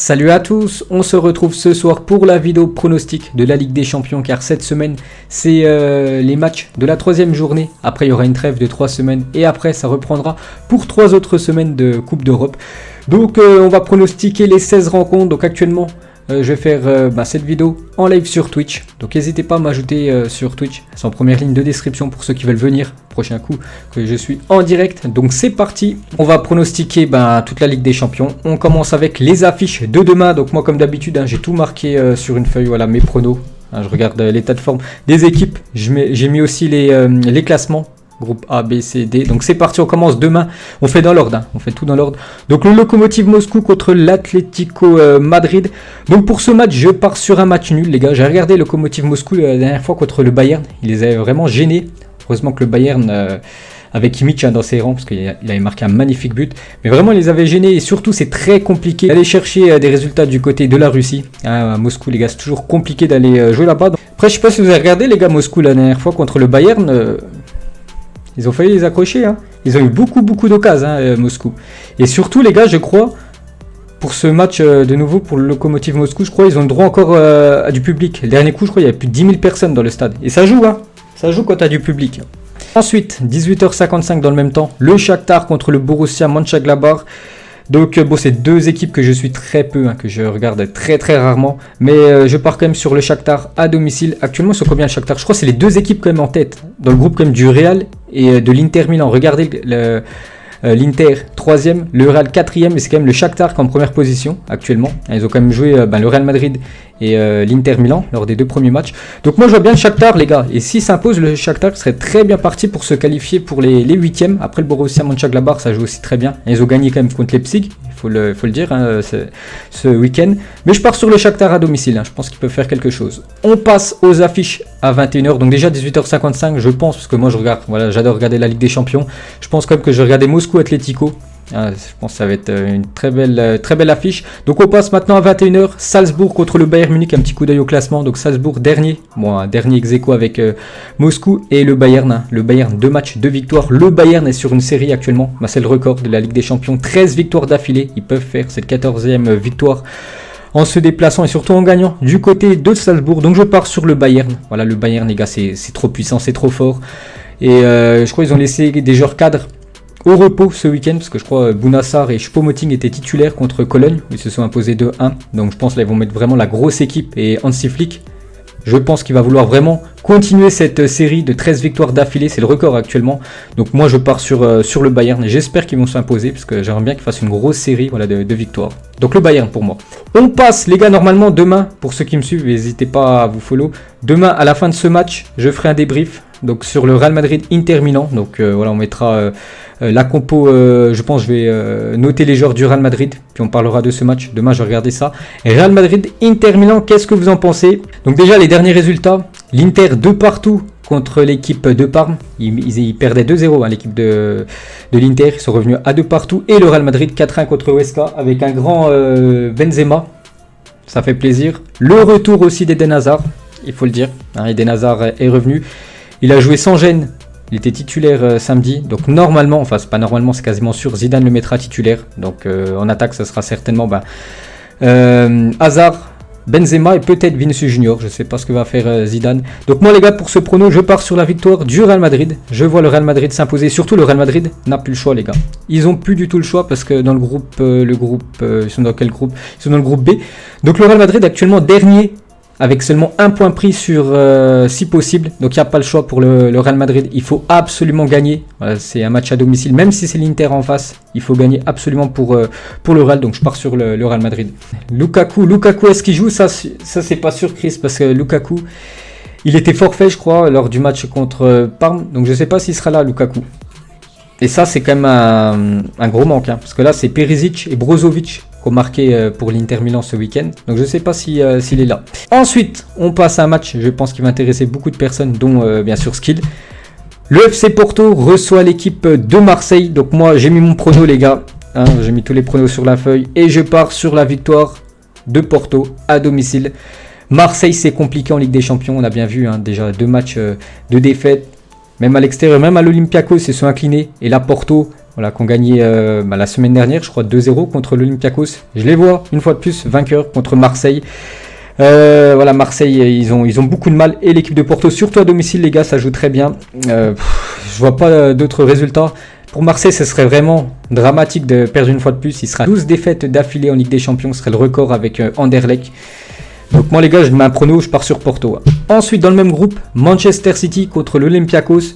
Salut à tous, on se retrouve ce soir pour la vidéo pronostic de la Ligue des Champions car cette semaine c'est les matchs de la troisième journée. Après il y aura une trêve de 3 semaines et après ça reprendra pour 3 autres semaines de Coupe d'Europe. Donc on va pronostiquer les 16 rencontres. Donc actuellement je vais faire cette vidéo en live sur Twitch. Donc n'hésitez pas à m'ajouter sur Twitch. C'est en première ligne de description pour ceux qui veulent venir. Prochain coup que je suis en direct. Donc c'est parti. On va pronostiquer toute la Ligue des Champions. On commence avec les affiches de demain. Donc moi comme d'habitude j'ai tout marqué sur une feuille. Voilà mes pronos. Je regarde l'état de forme des équipes. J'ai mis aussi les classements. Groupe A, B, C, D. Donc c'est parti, on commence demain. On fait dans l'ordre, on fait tout dans l'ordre. Donc le Lokomotiv Moscou contre l'Atlético Madrid. Donc pour ce match, je pars sur un match nul, les gars. J'ai regardé le Lokomotiv Moscou la dernière fois contre le Bayern. Il les avait vraiment gênés. Heureusement que le Bayern, avec Kimmich dans ses rangs, parce qu'il avait marqué un magnifique but. Mais vraiment, il les avait gênés. Et surtout, c'est très compliqué d'aller chercher des résultats du côté de la Russie. À Moscou, les gars, c'est toujours compliqué d'aller jouer là-bas. Après, je sais pas si vous avez regardé, les gars, Moscou la dernière fois contre le Bayern. Ils ont failli les accrocher, hein. Ils ont eu beaucoup d'occasions, Moscou. Et surtout, les gars, je crois, pour ce match de nouveau, pour le Lokomotiv Moscou, je crois ils ont le droit encore à du public. Le dernier coup, je crois, il y avait plus de 10 000 personnes dans le stade. Et ça joue, hein. Ça joue quand tu as du public. Ensuite, 18h55 dans le même temps, le Shakhtar contre le Borussia Mönchengladbach. Donc c'est deux équipes que je suis très peu, que je regarde très rarement. Mais je pars quand même sur le Shakhtar à domicile. Actuellement, c'est combien le Shakhtar? Je crois que c'est les deux équipes quand même en tête. Dans le groupe quand même du Real et de l'Inter Milan. Regardez l'Inter 3e, le Real 4e. Et c'est quand même le Shakhtar qui est en première position actuellement. Ils ont quand même joué le Real Madrid et l'Inter Milan lors des deux premiers matchs. Donc moi je vois bien le Shakhtar, les gars. Et s'il s'impose, le Shakhtar serait très bien parti pour se qualifier pour les 8e. Après le Borussia Mönchengladbach, ça joue aussi très bien. Et ils ont gagné quand même contre Leipzig, il faut le dire, ce week-end. Mais je pars sur le Shakhtar à domicile, je pense qu'ils peuvent faire quelque chose. On passe aux affiches à 21h. Donc déjà 18h55, je pense, parce que moi je regarde, voilà, j'adore regarder la Ligue des Champions. Je pense quand même que je vais regarder Moscou Atlético. Je pense que ça va être une très belle affiche. Donc on passe maintenant à 21h. Salzbourg contre le Bayern Munich. Un petit coup d'œil au classement. Donc Salzbourg dernier. Un dernier ex-aequo avec Moscou et le Bayern. Le Bayern 2 matchs, 2 victoires. Le Bayern est sur une série actuellement. C'est le record de la Ligue des Champions. 13 victoires d'affilée. Ils peuvent faire cette 14e victoire en se déplaçant et surtout en gagnant du côté de Salzbourg. Donc je pars sur le Bayern. Voilà, le Bayern, les gars, c'est trop puissant, c'est trop fort. Et je crois qu'ils ont laissé des joueurs cadres au repos ce week-end, parce que je crois Bounassar et Choupo-Moting étaient titulaires contre Cologne, ils se sont imposés 2-1, donc je pense là ils vont mettre vraiment la grosse équipe. Et Hansi Flick, je pense qu'il va vouloir vraiment continuer cette série de 13 victoires d'affilée, c'est le record actuellement. Donc moi je pars sur le Bayern, et j'espère qu'ils vont s'imposer, parce que j'aimerais bien qu'ils fassent une grosse série de victoires. Donc le Bayern pour moi. On passe les gars, normalement demain, pour ceux qui me suivent, n'hésitez pas à vous follow. Demain à la fin de ce match, je ferai un débrief. Donc sur le Real Madrid Inter Milan. Donc voilà, on mettra la compo. Je pense que je vais noter les joueurs du Real Madrid. Puis on parlera de ce match. Demain je vais regarder ça. Et Real Madrid Inter Milan, qu'est-ce que vous en pensez? Donc déjà les derniers résultats. L'Inter 2 partout contre l'équipe de Parme. Ils perdaient 2-0 l'équipe de l'Inter. Ils sont revenus à 2 partout. Et le Real Madrid 4-1 contre Huesca avec un grand Benzema. Ça fait plaisir. Le retour aussi d'Eden Hazard. Il faut le dire. Eden Hazard est revenu. Il a joué sans gêne, il était titulaire samedi, donc normalement, enfin c'est pas normalement, c'est quasiment sûr, Zidane le mettra titulaire. Donc en attaque, ça sera certainement Hazard, Benzema et peut-être Vinicius Junior, je sais pas ce que va faire Zidane. Donc moi les gars, pour ce prono, je pars sur la victoire du Real Madrid. Je vois le Real Madrid s'imposer, surtout le Real Madrid n'a plus le choix les gars. Ils ont plus du tout le choix parce que dans le groupe, ils sont dans quel groupe? Ils sont dans le groupe B. Donc le Real Madrid actuellement dernier, avec seulement un point pris sur 6 possibles. Donc il n'y a pas le choix pour le Real Madrid. Il faut absolument gagner. Voilà, c'est un match à domicile. Même si c'est l'Inter en face, il faut gagner absolument pour le Real. Donc je pars sur le Real Madrid. Lukaku, est-ce qu'il joue? Ça c'est pas sûr, Chris, parce que Lukaku, il était forfait, je crois, lors du match contre Parme. Donc je ne sais pas s'il sera là, Lukaku. Et ça, c'est quand même un gros manque. Parce que là, c'est Perisic et Brozovic qui ont marqué pour l'Inter Milan ce week-end. Donc je ne sais pas s'il est là. Ensuite, on passe à un match, je pense qu'il va intéresser beaucoup de personnes, dont bien sûr Skill. Le FC Porto reçoit l'équipe de Marseille. Donc moi, j'ai mis mon prono, les gars. J'ai mis tous les pronos sur la feuille. Et je pars sur la victoire de Porto à domicile. Marseille, c'est compliqué en Ligue des Champions. On a bien vu déjà 2 matchs de défaite. Même à l'extérieur, même à l'Olympiakos, ils se sont inclinés. Et là, Porto, voilà, qui ont gagné la semaine dernière, je crois 2-0 contre l'Olympiakos. Je les vois une fois de plus vainqueurs contre Marseille. Voilà, Marseille, ils ont beaucoup de mal. Et l'équipe de Porto, surtout à domicile, les gars, ça joue très bien. Je vois pas d'autres résultats. Pour Marseille, ce serait vraiment dramatique de perdre une fois de plus. Il sera 12 défaites d'affilée en Ligue des Champions. Ce serait le record avec Anderlecht. Donc moi les gars, je mets un prono, je pars sur Porto. Ensuite, dans le même groupe, Manchester City contre l'Olympiakos.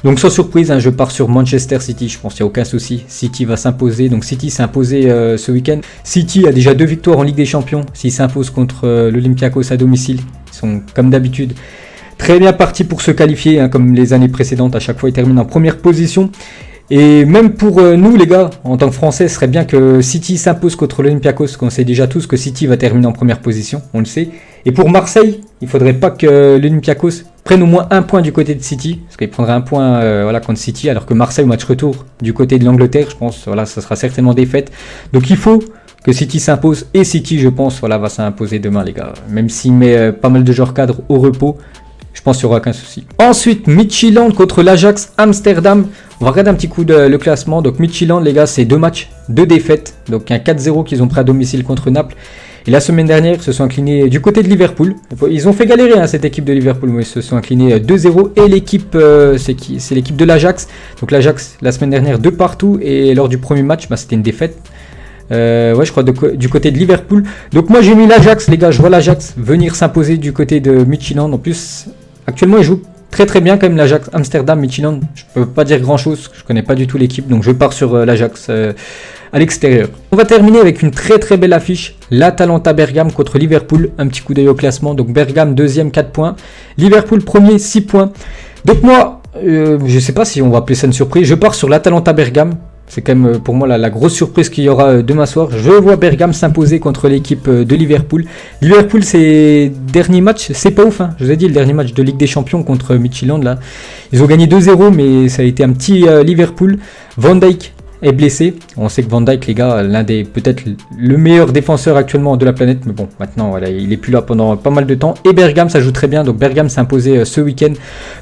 Donc sans surprise, je pars sur Manchester City. Je pense qu'il n'y a aucun souci. City va s'imposer. Donc City s'est imposé ce week-end. City a déjà 2 victoires en Ligue des Champions. S'il s'impose contre l'Olympiakos à domicile, ils sont comme d'habitude très bien partis pour se qualifier. Comme les années précédentes, à chaque fois ils terminent en première position. Et même pour nous les gars, en tant que Français, ce serait bien que City s'impose contre l'Olympiakos, qu'on sait déjà tous que City va terminer en première position, on le sait. Et pour Marseille, il ne faudrait pas que l'Olympiakos prenne au moins un point du côté de City, parce qu'il prendrait un point contre City, alors que Marseille, au match retour du côté de l'Angleterre, je pense, ça sera certainement défaite. Donc il faut que City s'impose, et City, je pense, va s'imposer demain les gars. Même s'il met pas mal de joueurs cadres au repos, je pense qu'il n'y aura aucun souci. Ensuite, Midtjylland contre l'Ajax Amsterdam. On va regarder un petit coup le classement. Donc Midtjylland, les gars, c'est 2 matchs, 2 défaites. Donc un 4-0 qu'ils ont pris à domicile contre Naples. Et la semaine dernière, ils se sont inclinés du côté de Liverpool. Ils ont fait galérer cette équipe de Liverpool, mais ils se sont inclinés 2-0. Et l'équipe, c'est l'équipe de l'Ajax. Donc l'Ajax, la semaine dernière, 2 partout. Et lors du premier match, c'était une défaite. Je crois du côté de Liverpool. Donc moi j'ai mis l'Ajax, les gars, je vois l'Ajax venir s'imposer du côté de Midtjylland. En plus, actuellement ils jouent très très bien quand même, l'Ajax Amsterdam, Midtjylland. Je peux pas dire grand chose, je connais pas du tout l'équipe, donc je pars sur l'Ajax à l'extérieur. On va terminer avec une très très belle affiche, l'Atalanta Bergame contre Liverpool. Un petit coup d'œil au classement, donc Bergame deuxième 4 points, Liverpool premier 6 points. Donc moi, je sais pas si on va appeler ça une surprise, je pars sur l'Atalanta Bergame. C'est quand même pour moi la grosse surprise qu'il y aura demain soir. Je vois Bergame s'imposer contre l'équipe de Liverpool. Liverpool, ses derniers matchs, c'est pas ouf. Je vous ai dit, le dernier match de Ligue des Champions contre Midtjylland, là, ils ont gagné 2-0, mais ça a été un petit Liverpool. Van Dijk est blessé. On sait que Van Dijk, les gars, l'un des peut-être le meilleur défenseur actuellement de la planète. Mais bon, maintenant, voilà, il est plus là pendant pas mal de temps. Et Bergame, ça joue très bien. Donc Bergame s'est imposé ce week-end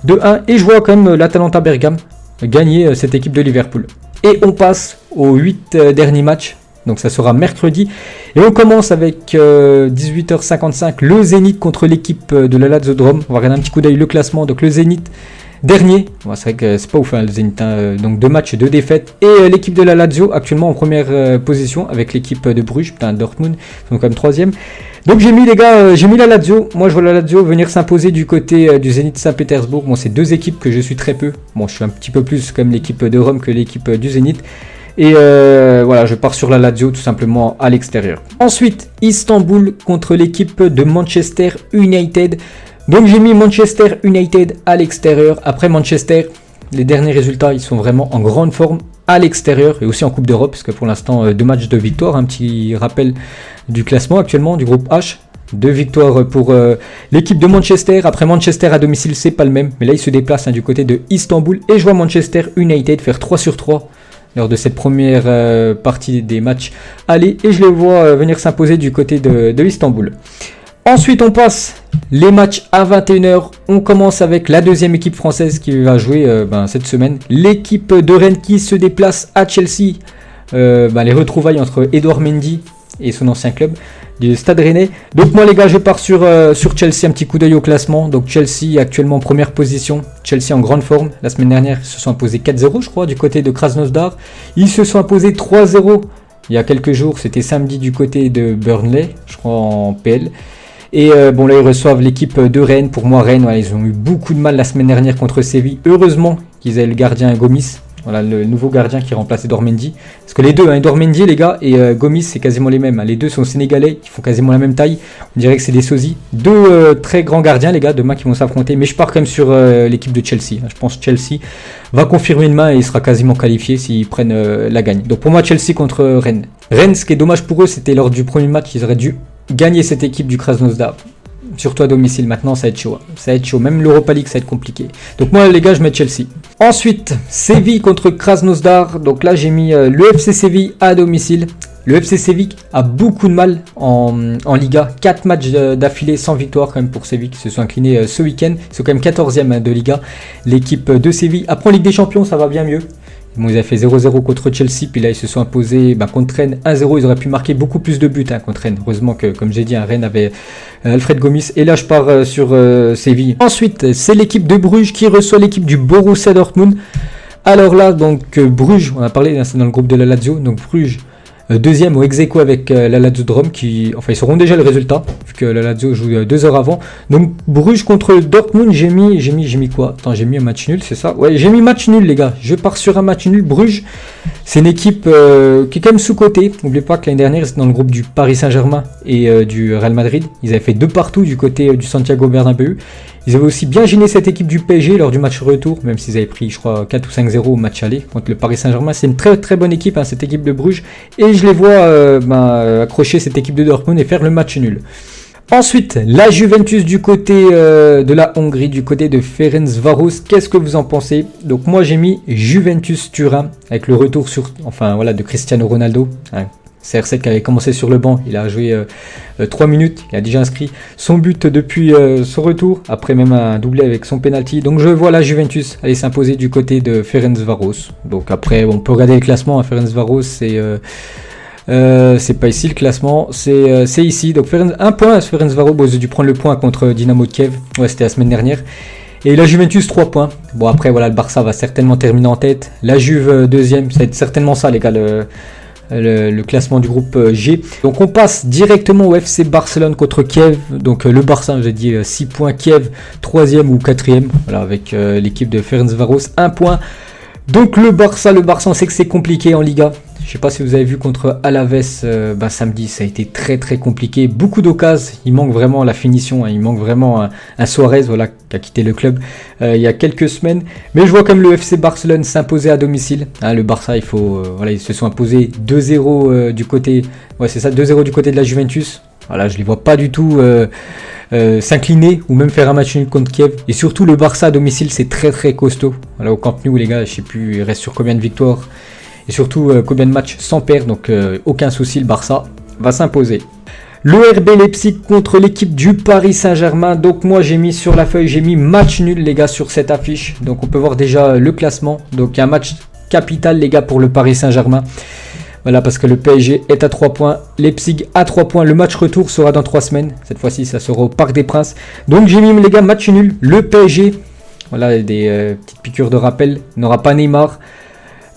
2-1. Et je vois quand même l'Atalanta Bergame gagner cette équipe de Liverpool. Et on passe aux 8 derniers matchs, donc ça sera mercredi. Et on commence avec 18h55, le Zénith contre l'équipe de la Lazio de Rome. On va regarder un petit coup d'œil le classement. Donc le Zénith dernier, c'est vrai que c'est pas ouf le Zénith, donc 2 matchs, 2 défaites. Et l'équipe de la Lazio actuellement en première position avec l'équipe de Bruges, Dortmund, ils sont quand même 3e. Donc j'ai mis les gars, j'ai mis la Lazio. Moi je vois la Lazio venir s'imposer du côté du Zénith Saint-Pétersbourg. Bon, c'est 2 équipes que je suis très peu. Bon, je suis un petit peu plus comme l'équipe de Rome que l'équipe du Zénith. Et voilà, je pars sur la Lazio tout simplement à l'extérieur. Ensuite, Istanbul contre l'équipe de Manchester United. Donc j'ai mis Manchester United à l'extérieur. Après Manchester, les derniers résultats, ils sont vraiment en grande forme à l'extérieur et aussi en Coupe d'Europe, parce que pour l'instant 2 matchs de victoire. Un petit rappel du classement actuellement du groupe H. 2 victoires pour l'équipe de Manchester. Après Manchester à domicile, c'est pas le même, mais là il se déplace du côté de Istanbul. Et je vois Manchester United faire 3 sur 3 lors de cette première partie des matchs aller, et je les vois venir s'imposer du côté de Istanbul. Ensuite on passe les matchs à 21h. On commence avec la deuxième équipe française qui va jouer cette semaine. L'équipe de Rennes qui se déplace à Chelsea. Les retrouvailles entre Edouard Mendy et son ancien club du Stade Rennais. Donc moi les gars, je pars sur Chelsea, un petit coup d'œil au classement. Donc Chelsea actuellement en première position, Chelsea en grande forme. La semaine dernière, ils se sont imposés 4-0 je crois du côté de Krasnodar. Ils se sont imposés 3-0 il y a quelques jours, c'était samedi du côté de Burnley, je crois en PL. Et là ils reçoivent l'équipe de Rennes. Pour moi Rennes, ils ont eu beaucoup de mal la semaine dernière contre Séville. Heureusement qu'ils avaient le gardien Gomis. Voilà, le nouveau gardien qui remplace Edouard Mendy. Parce que les deux, Edouard Mendy les gars et Gomis, c'est quasiment les mêmes. Les deux sont sénégalais, ils font quasiment la même taille. On dirait que c'est des sosies. 2 très grands gardiens les gars, demain qui vont s'affronter. Mais je pars quand même sur l'équipe de Chelsea. Je pense que Chelsea va confirmer demain et il sera quasiment qualifié s'ils prennent la gagne. Donc pour moi Chelsea contre Rennes. Rennes, ce qui est dommage pour eux, c'était lors du premier match, ils auraient dû gagner cette équipe du Krasnodar. Surtout à domicile, maintenant ça va être chaud. Ça va être chaud, même l'Europa League ça va être compliqué. Donc moi les gars, je mets Chelsea. Ensuite, Séville contre Krasnodar. Donc là j'ai mis le FC Séville à domicile. Le FC Séville a beaucoup de mal en Liga. 4 matchs d'affilée sans victoire quand même pour Séville qui se sont inclinés ce week-end. Ils sont quand même 14e de Liga. L'équipe de Séville, après en Ligue des Champions ça va bien mieux. Bon, ils avaient fait 0-0 contre Chelsea, puis là ils se sont imposés contre Rennes 1-0. Ils auraient pu marquer beaucoup plus de buts contre Rennes. Heureusement que, comme j'ai dit, Rennes avait Alfred Gomis. Et là je pars sur Séville. Ensuite, c'est l'équipe de Bruges qui reçoit l'équipe du Borussia Dortmund. Alors là, donc Bruges, on a parlé, c'est dans le groupe de la Lazio, donc Bruges. Deuxième au ex-aequo avec la Lazio de Rome ils sauront déjà le résultat vu que la Lazio joue 2 heures avant. Donc Bruges contre Dortmund, j'ai mis quoi? Attends, j'ai mis un match nul, c'est ça? Ouais, j'ai mis match nul les gars. Je pars sur un match nul. Bruges, c'est une équipe qui est quand même sous-cotée. N'oubliez pas que l'année dernière, ils étaient dans le groupe du Paris Saint-Germain et du Real Madrid. Ils avaient fait 2 partout du côté du Santiago Bernabéu. Ils avaient aussi bien gêné cette équipe du PSG lors du match retour, même s'ils avaient pris, je crois, 4 ou 5-0 au match aller contre le Paris Saint-Germain. C'est une très très bonne équipe, cette équipe de Bruges. Et je les vois accrocher cette équipe de Dortmund et faire le match nul. Ensuite, la Juventus du côté de la Hongrie, du côté de Ferencváros. Qu'est-ce que vous en pensez? Donc moi j'ai mis Juventus Turin avec le retour de Cristiano Ronaldo. CR7 qui avait commencé sur le banc, il a joué 3 minutes, il a déjà inscrit son but depuis son retour, après même un doublé avec son penalty. Donc je vois la Juventus aller s'imposer du côté de Ferencváros. Donc après on peut regarder le classement, Ferencváros c'est pas ici le classement, c'est ici. Donc un point à Ferencváros, ils ont dû prendre le point contre Dynamo de Kiev, ouais c'était la semaine dernière. Et la Juventus 3 points. Bon après voilà, le Barça va certainement terminer en tête, la Juve deuxième, ça va être certainement ça les gars, le classement du groupe G. Donc on passe directement au FC Barcelone contre Kiev. Donc le Barça, j'ai dit 6 points, Kiev 3e ou 4e, voilà, avec l'équipe de Ferencváros 1 point. Donc le Barça on sait que c'est compliqué en Liga. Je sais pas si vous avez vu contre Alaves samedi, ça a été très très compliqué. Beaucoup d'occasions, il manque vraiment la finition, il manque vraiment un Suarez qui a quitté le club il y a quelques semaines. Mais je vois comme le FC Barcelone s'imposer à domicile. Le Barça, ils se sont imposés 2-0 du côté, c'est ça, 2-0 du côté de la Juventus. Voilà, je les vois pas du tout s'incliner ou même faire un match nul contre Kiev. Et surtout le Barça à domicile, c'est très très costaud. Voilà, au Camp Nou les gars, je sais plus, il reste sur combien de victoires. Et surtout combien de matchs sans perdre, donc aucun souci, le Barça va s'imposer. Le RB Leipzig contre l'équipe du Paris Saint-Germain. Donc moi j'ai mis sur la feuille, j'ai mis match nul les gars sur cette affiche. Donc on peut voir déjà le classement. Donc il y a un match capital les gars pour le Paris Saint-Germain. Voilà, parce que le PSG est à 3 points, Leipzig à 3 points. Le match retour sera dans 3 semaines. Cette fois-ci ça sera au Parc des Princes. Donc j'ai mis les gars match nul, le PSG. Voilà des petites piqûres de rappel. Il n'aura pas Neymar.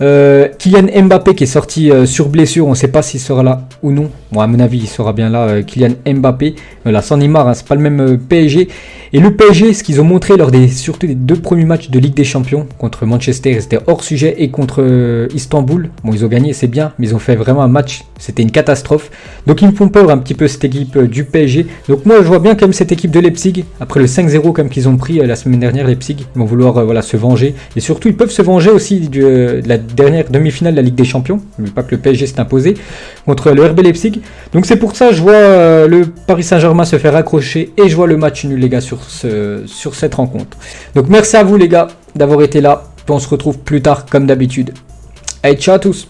Kylian Mbappé qui est sorti sur blessure, on ne sait pas s'il sera là ou non. Bon, à mon avis, il sera bien là, Kylian Mbappé. Voilà, sans Neymar, c'est pas le même PSG. Et le PSG, ce qu'ils ont montré lors surtout des 2 premiers matchs de Ligue des Champions contre Manchester, c'était hors sujet, et contre Istanbul. Bon, ils ont gagné, c'est bien, mais ils ont fait vraiment un match, c'était une catastrophe. Donc ils me font peur un petit peu cette équipe du PSG. Donc moi, je vois bien quand même cette équipe de Leipzig, après le 5-0 comme qu'ils ont pris la semaine dernière, Leipzig, ils vont vouloir se venger. Et surtout, ils peuvent se venger aussi de la dernière demi-finale de la Ligue des Champions. N'oubliez pas que le PSG s'est imposé contre le RB Leipzig. Donc c'est pour ça je vois le Paris Saint-Germain se faire accrocher et je vois le match nul les gars sur cette rencontre. Donc merci à vous les gars d'avoir été là. On se retrouve plus tard comme d'habitude. Allez, ciao à tous.